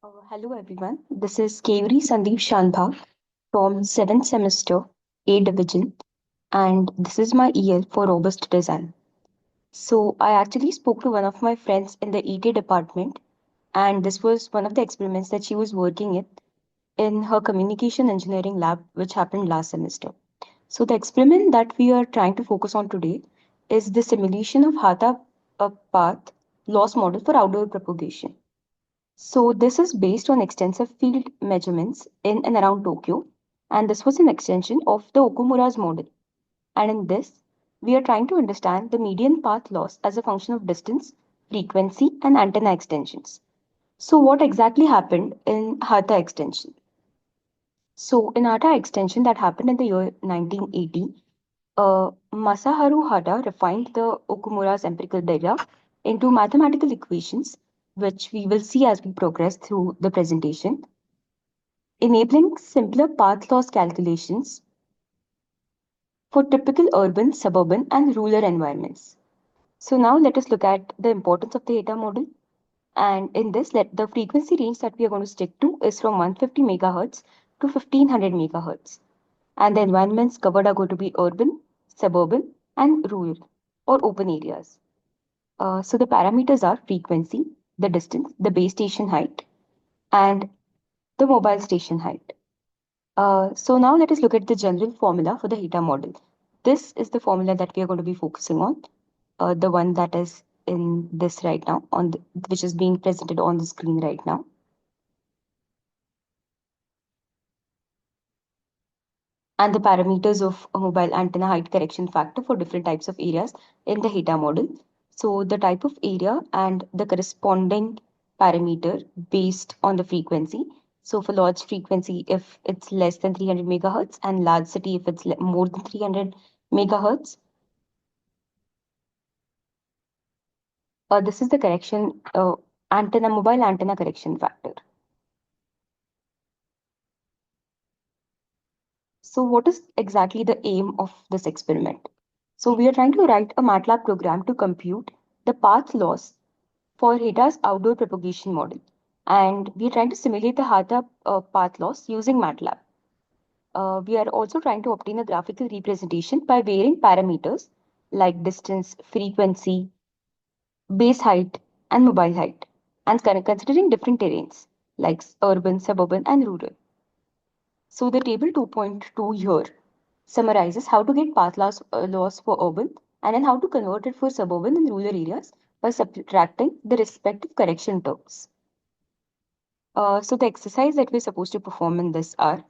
Hello everyone, this is Keyuri Shanbhag from 7th semester A division, and this is my EL for robust design. So I actually spoke to one of my friends in the ET department, and this was one of the experiments that she was working in her communication engineering lab, which happened last semester. So the experiment that we are trying to focus on today is the simulation of Hata path loss model for outdoor propagation. So this is based on extensive field measurements in and around Tokyo, and this was an extension of the Okumura's model. And in this, we are trying to understand the median path loss as a function of distance, frequency, and antenna extensions. So what exactly happened in Hata extension? So in Hata extension that happened in the year 1980, Masaharu Hata refined the Okumura's empirical data into mathematical equations, which we will see as we progress through the presentation, enabling simpler path loss calculations for typical urban, suburban, and rural environments. So now let us look at the importance of the Hata model. And in this, the frequency range that we are going to stick to is from 150 megahertz to 1500 megahertz. And the environments covered are going to be urban, suburban, and rural or open areas. So the parameters are frequency, the distance, the base station height, and the mobile station height. So now let us look at the general formula for the Hita model. This is the formula that we are going to be focusing on, the one that is in this right now, which is being presented on the screen right now. And the parameters of a mobile antenna height correction factor for different types of areas in the Hita model. So the type of area and the corresponding parameter based on the frequency. So for large frequency, if it's less than 300 megahertz, and large city if it's more than 300 megahertz. This is the correction mobile antenna correction factor. So what is exactly the aim of this experiment? So we are trying to write a MATLAB program to compute the path loss for Hata's outdoor propagation model. And we are trying to simulate the Hata path loss using MATLAB. We are also trying to obtain a graphical representation by varying parameters like distance, frequency, base height, and mobile height, and considering different terrains like urban, suburban, and rural. So the table 2.2 here summarizes how to get loss for urban and then how to convert it for suburban and rural areas by subtracting the respective correction terms. So the exercise that we're supposed to perform in this are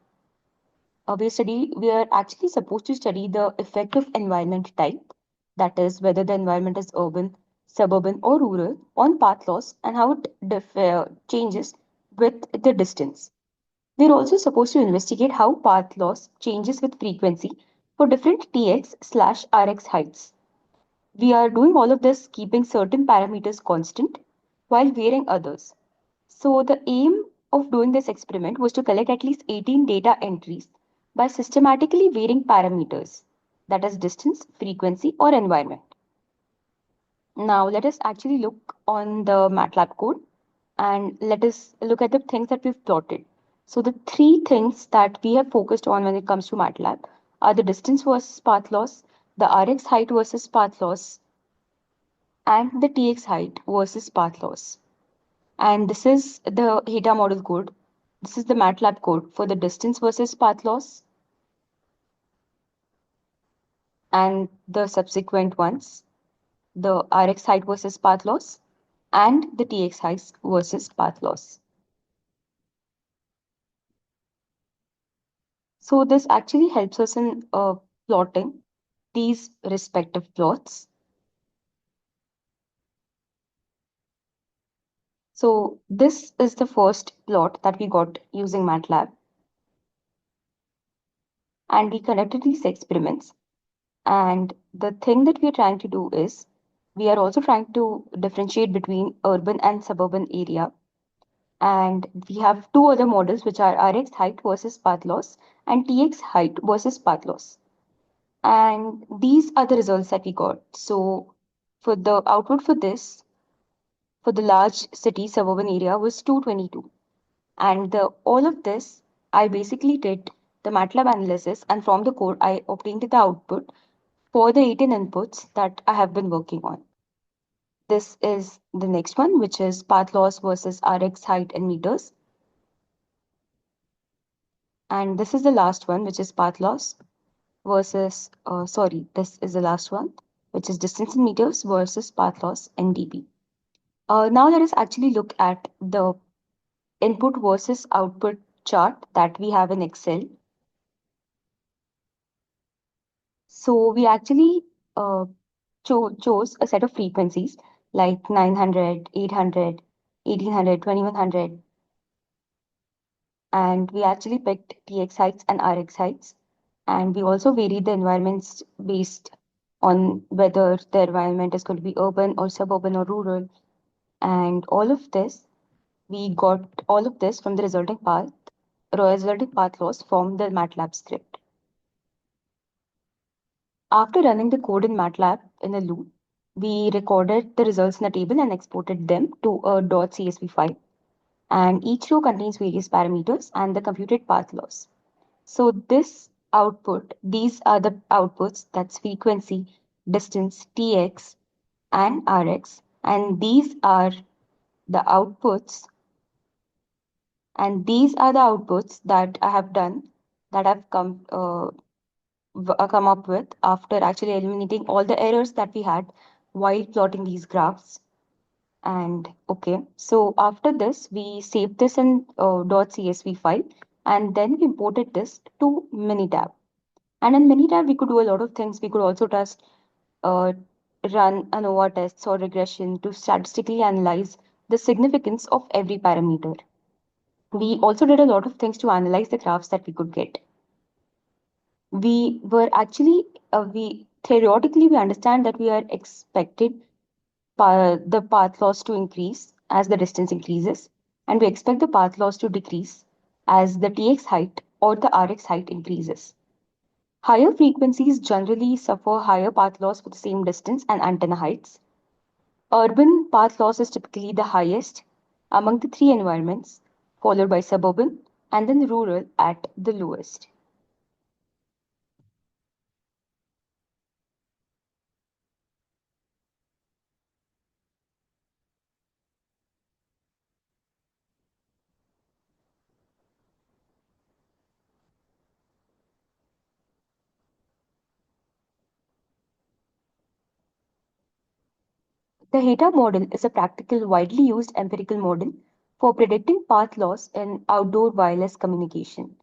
we are actually supposed to study the effect of environment type, that is whether the environment is urban, suburban, or rural on path loss and how it changes with the distance. We're also supposed to investigate how path loss changes with frequency for different Tx/Rx heights. We are doing all of this keeping certain parameters constant while varying others. So the aim of doing this experiment was to collect at least 18 data entries by systematically varying parameters, that is distance, frequency, or environment. Now let us actually look on the MATLAB code and let us look at the things that we've plotted. So the three things that we have focused on when it comes to MATLAB are the distance versus path loss, the Rx height versus path loss, and the Tx height versus path loss. And this is the Hata model code. This is the MATLAB code for the distance versus path loss and the subsequent ones, the Rx height versus path loss and the Tx height versus path loss. So this actually helps us in plotting these respective plots. So this is the first plot that we got using MATLAB, and we conducted these experiments. And the thing that we are trying to do is we are also trying to differentiate between urban and suburban area. And we have two other models, which are Rx height versus path loss and Tx height versus path loss. And these are the results that we got. So for the output for this, for the large city suburban area was 222. And all of this, I basically did the MATLAB analysis, and from the code, I obtained the output for the 18 inputs that I have been working on. This is the next one, which is path loss versus Rx height in meters. And this is the last one, which is path loss this is the last one, which is distance in meters versus path loss in dB. Now let us actually look at the input versus output chart that we have in Excel. So we actually uh, chose a set of frequencies like 900, 800, 1800, 2100, and we actually picked TX heights and RX heights. And we also varied the environments based on whether the environment is going to be urban or suburban or rural. And all of this, we got all of this from the resulting path loss from the MATLAB script. After running the code in MATLAB in a loop, we recorded the results in a table and exported them to a .csv file. And each row contains various parameters and the computed path loss. So these are the outputs, that's frequency, distance, Tx, and Rx. And the outputs, these are the outputs that I have done, that I've come up with after actually eliminating all the errors that we had while plotting these graphs. And okay, so after this, we saved this in .csv file, and then we imported this to MINITAB. And in MINITAB, we could do a lot of things. We could also just uh, run ANOVA tests or regression to statistically analyze the significance of every parameter. We also did a lot of things to analyze the graphs that we could get. We were actually, we theoretically, we understand that we are expected the path loss to increase as the distance increases, and we expect the path loss to decrease as the Tx height or the Rx height increases. Higher frequencies generally suffer higher path loss for the same distance and antenna heights. Urban path loss is typically the highest among the three environments, followed by suburban and then rural at the lowest. The Hata model is a practical, widely used empirical model for predicting path loss in outdoor wireless communication.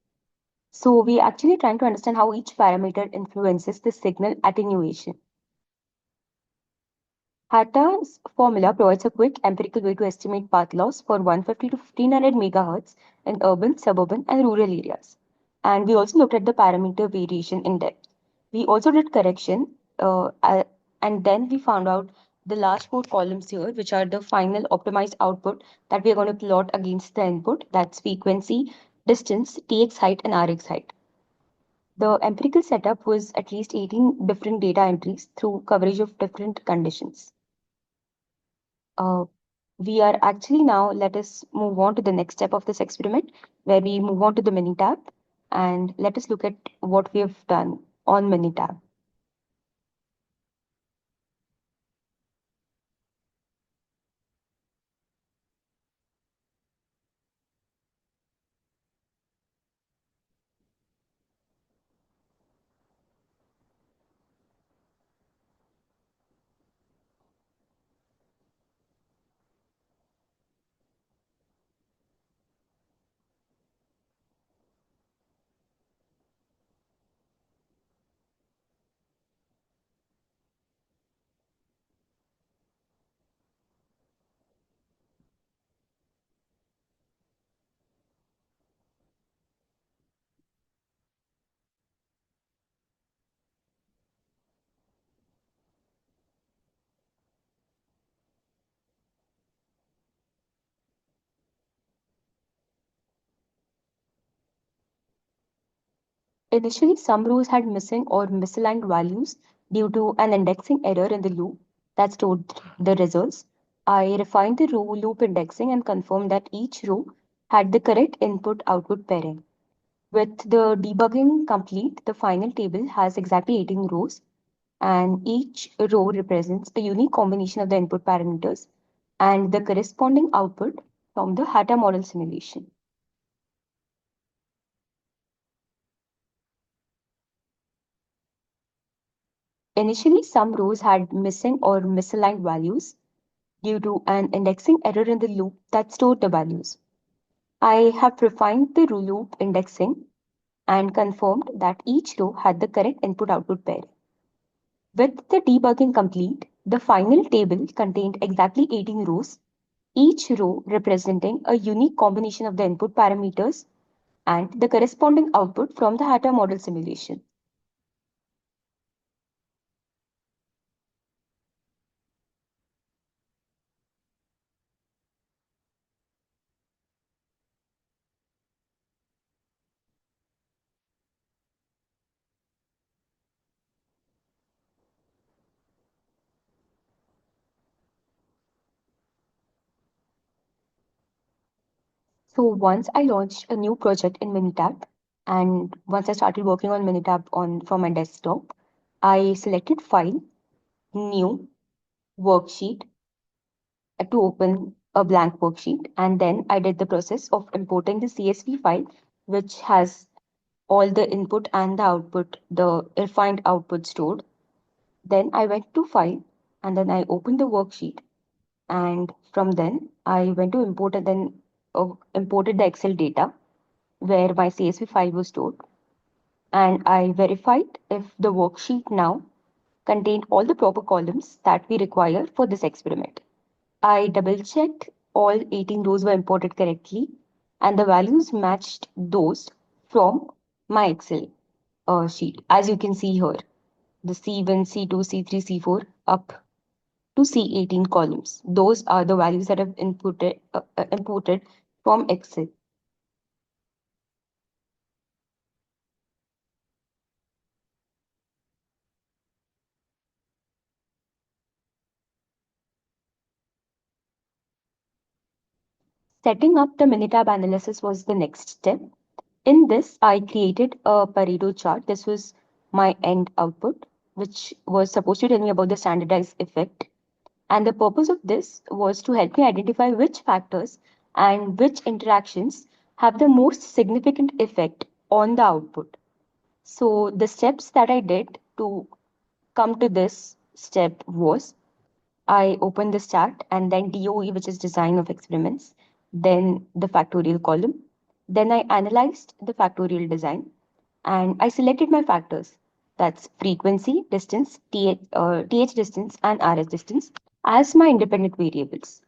So we're actually trying to understand how each parameter influences the signal attenuation. Hata's formula provides a quick empirical way to estimate path loss for 150 to 1500 megahertz in urban, suburban, and rural areas. And we also looked at the parameter variation in depth. We also did correction, and then we found out the last four columns here, which are the final optimized output that we are going to plot against the input. That's frequency, distance, Tx height, and Rx height. The empirical setup was at least 18 different data entries through coverage of different conditions. Uh, we are actually now, let us move on to the next step of this experiment, where we move on to the MINITAB, and let us look at what we have done on MINITAB. Initially, some rows had missing or misaligned values due to an indexing error in the loop that stored the results. I refined the row loop indexing and confirmed that each row had the correct input-output pairing. With the debugging complete, the final table has exactly 18 rows, and each row represents a unique combination of the input parameters and the corresponding output from the Hata model simulation. Initially, some rows had missing or misaligned values due to an indexing error in the loop that stored the values. I have refined the loop indexing and confirmed that each row had the correct input-output pair. With the debugging complete, the final table contained exactly 18 rows, each row representing a unique combination of the input parameters and the corresponding output from the Hata model simulation. So once I launched a new project in MINITAB, and once I started working on MINITAB on from my desktop, I selected File, New, Worksheet to open a blank worksheet, and then I did the process of importing the CSV file, which has all the input and the output, the refined output stored. Then I went to File, and then I opened the worksheet, and from then I went to import and then imported the Excel data where my CSV file was stored, and I verified if the worksheet now contained all the proper columns that we require for this experiment. I double checked all 18 rows were imported correctly and the values matched those from my Excel sheet. As you can see here, the C1, C2, C3, C4 up to C18 columns. Those are the values that I've imported from Excel. Setting up the Minitab analysis was the next step. In this, I created a Pareto chart. This was my end output, which was supposed to tell me about the standardized effect. And the purpose of this was to help me identify which factors and which interactions have the most significant effect on the output. So the steps that I did to come to this step was I opened this chart and then DOE, which is design of experiments, then the factorial column. Then I analyzed the factorial design and I selected my factors. That's frequency, distance, TH distance, and RS distance as my independent variables.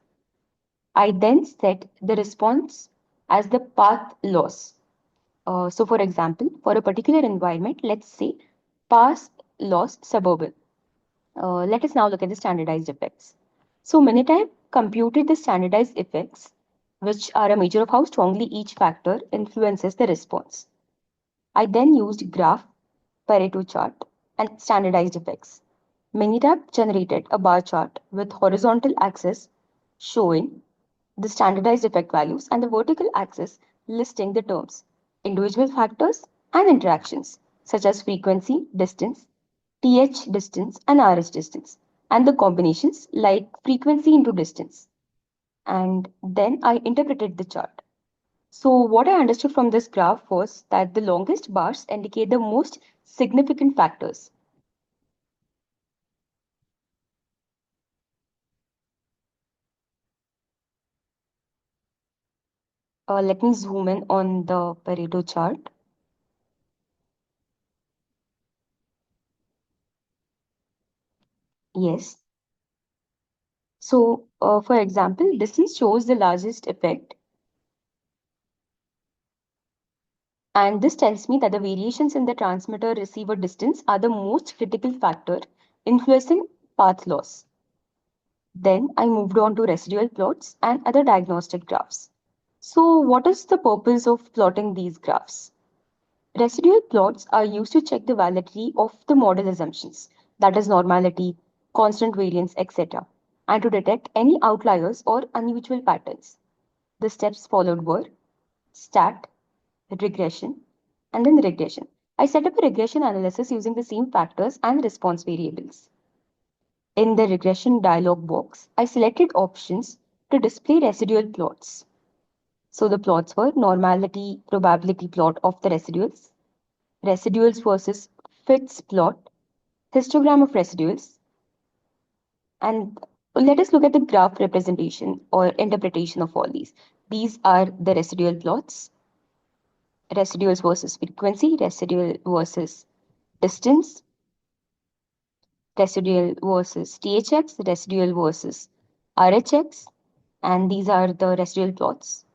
I then set the response as the path loss. So, for example, for a particular environment, let's say path loss suburban. Let us now look at the standardized effects. So Minitype computed the standardized effects, which are a measure of how strongly each factor influences the response. I then used graph, Pareto chart, and standardized effects. Minitab generated a bar chart with horizontal axis showing the standardized effect values and the vertical axis listing the terms, individual factors, and interactions such as frequency, distance, TH distance, and RS distance, and the combinations like frequency into distance. And then I interpreted the chart. So, what I understood from this graph was that the longest bars indicate the most significant factors. Let me zoom in on the Pareto chart. Yes. So, for example, distance shows the largest effect, and this tells me that the variations in the transmitter receiver distance are the most critical factor influencing path loss. Then I moved on to residual plots and other diagnostic graphs. So, what is the purpose of plotting these graphs? Residual plots are used to check the validity of the model assumptions, that is, normality, constant variance, etc., and to detect any outliers or unusual patterns. The steps followed were stat, regression, and then regression. I set up a regression analysis using the same factors and response variables. In the regression dialog box, I selected options to display residual plots. So the plots were normality probability plot of the residuals versus fits plot, histogram of residuals, and let us look at the graph representation or interpretation of all these. These are the residual plots, residuals versus frequency, residual versus distance, residual versus THX, residual versus RHX, and these are the residual plots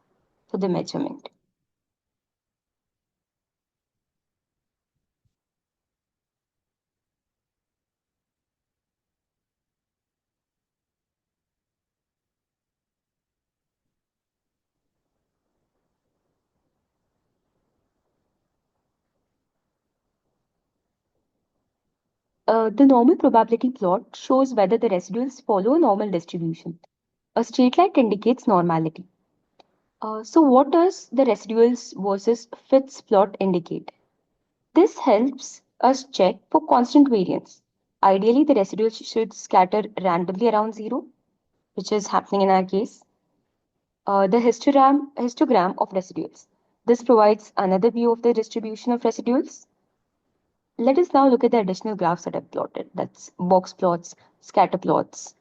for the measurement. The normal probability plot shows whether the residuals follow a normal distribution. A straight line indicates normality. So what does the residuals versus fits plot indicate? This helps us check for constant variance. Ideally, the residuals should scatter randomly around zero, which is happening in our case. The histogram of residuals. This provides another view of the distribution of residuals. Let us now look at the additional graphs that I've plotted. That's box plots, scatter plots.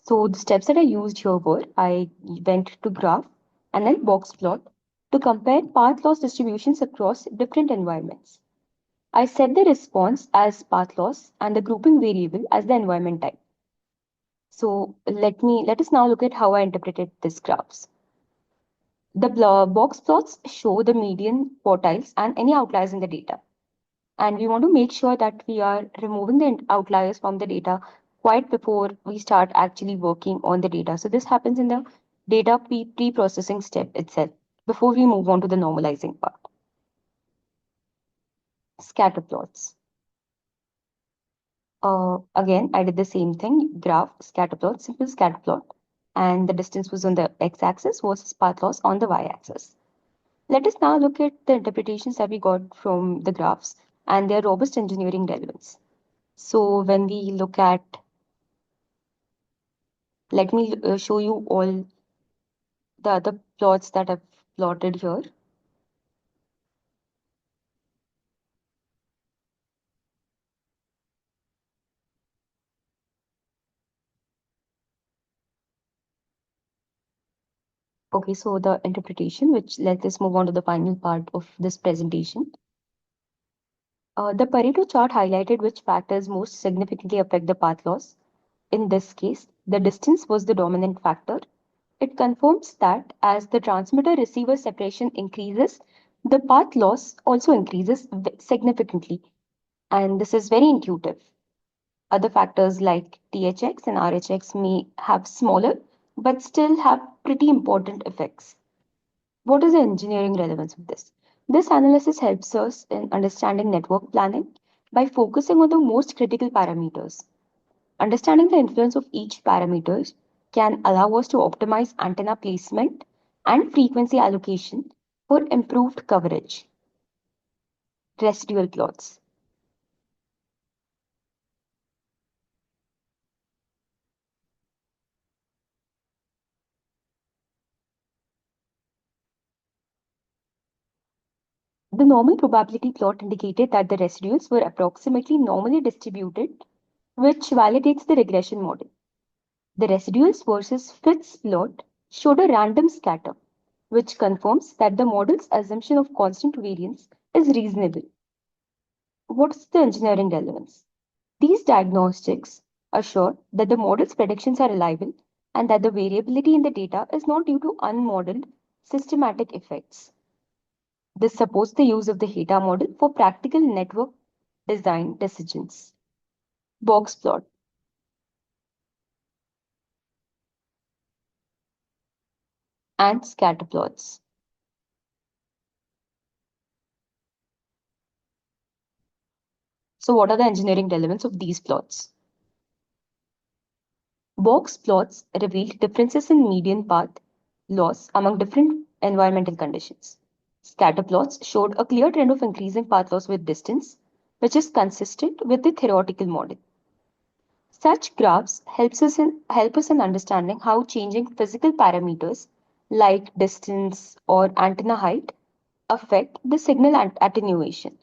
So the steps that I used here were I went to graph and then box plot to compare path loss distributions across different environments. I set the response as path loss and the grouping variable as the environment type. So let us now look at how I interpreted these graphs. The box plots show the median quartiles and any outliers in the data. And we want to make sure that we are removing the outliers from the data quite before we start actually working on the data. So this happens in the data pre-processing step itself before we move on to the normalizing part. Scatter plots. Again, I did the same thing, graph, scatter plot, simple scatter plot. And the distance was on the x-axis versus path loss on the y-axis. Let us now look at the interpretations that we got from the graphs and their robust engineering relevance. So when we look at, let me show you all the other plots that I've plotted here. Okay, so the interpretation, which let us move on to the final part of this presentation. The Pareto chart highlighted which factors most significantly affect the path loss. In this case, the distance was the dominant factor. It confirms that as the transmitter-receiver separation increases, the path loss also increases significantly. And this is very intuitive. Other factors like THX and RHX may have smaller, but still have pretty important effects. What is the engineering relevance of this? This analysis helps us in understanding network planning by focusing on the most critical parameters. Understanding the influence of each parameter can allow us to optimize antenna placement and frequency allocation for improved coverage. Residual plots. The normal probability plot indicated that the residuals were approximately normally distributed, which validates the regression model. The residuals versus fits plot showed a random scatter, which confirms that the model's assumption of constant variance is reasonable. What's the engineering relevance? These diagnostics assure that the model's predictions are reliable and that the variability in the data is not due to unmodeled systematic effects. This supports the use of the Hata model for practical network design decisions. Box plot. And scatter plots. So, what are the engineering relevance of these plots? Box plots revealed differences in median path loss among different environmental conditions. Scatter plots showed a clear trend of increasing path loss with distance, which is consistent with the theoretical model. Such graphs help us in understanding how changing physical parameters like distance or antenna height affect the signal attenuation.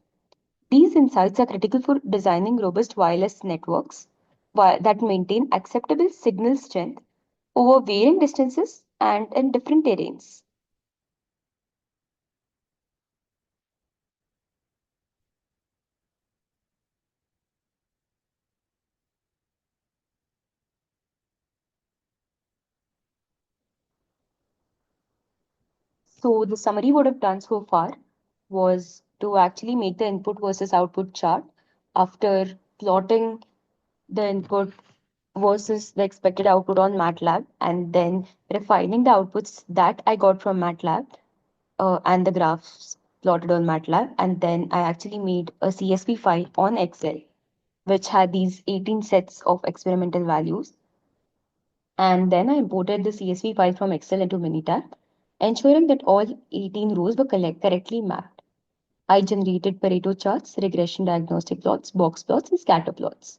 These insights are critical for designing robust wireless networks that maintain acceptable signal strength over varying distances and in different terrains. So, the summary what I've done so far was to actually make the input versus output chart after plotting the input versus the expected output on MATLAB and then refining the outputs that I got from MATLAB and the graphs plotted on MATLAB. And then I actually made a CSV file on Excel, which had these 18 sets of experimental values. And then I imported the CSV file from Excel into MINITAB, ensuring that all 18 rows were correctly mapped. I generated Pareto charts, regression diagnostic plots, box plots, and scatter plots.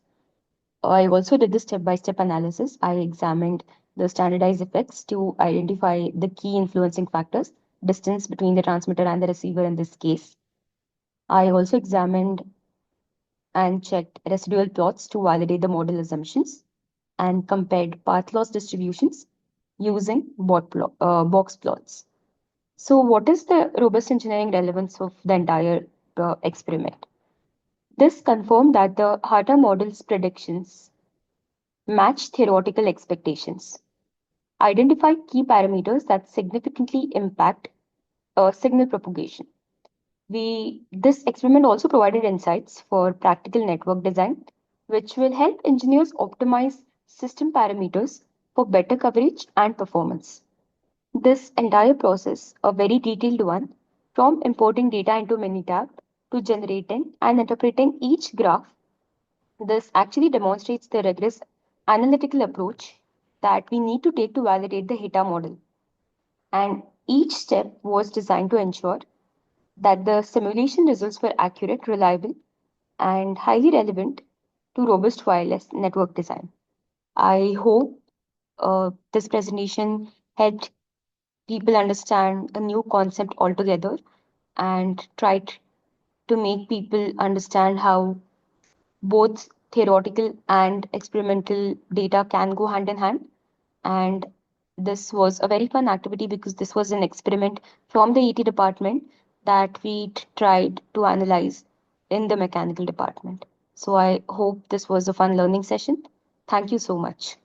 I also did the step-by-step analysis. I examined the standardized effects to identify the key influencing factors, distance between the transmitter and the receiver in this case. I also examined and checked residual plots to validate the model assumptions and compared path loss distributions using box plots. So, what is the robust engineering relevance of the entire experiment? This confirmed that the Hata model's predictions match theoretical expectations, identify key parameters that significantly impact signal propagation. This experiment also provided insights for practical network design, which will help engineers optimize system parameters for better coverage and performance. This entire process, a very detailed one, from importing data into Minitab to generating and interpreting each graph, this actually demonstrates the rigorous analytical approach that we need to take to validate the Hata model. And each step was designed to ensure that the simulation results were accurate, reliable, and highly relevant to robust wireless network design. I hope this presentation helped people understand a new concept altogether and tried to make people understand how both theoretical and experimental data can go hand in hand. And this was a very fun activity because this was an experiment from the ET department that we tried to analyze in the mechanical department. So I hope this was a fun learning session. Thank you so much.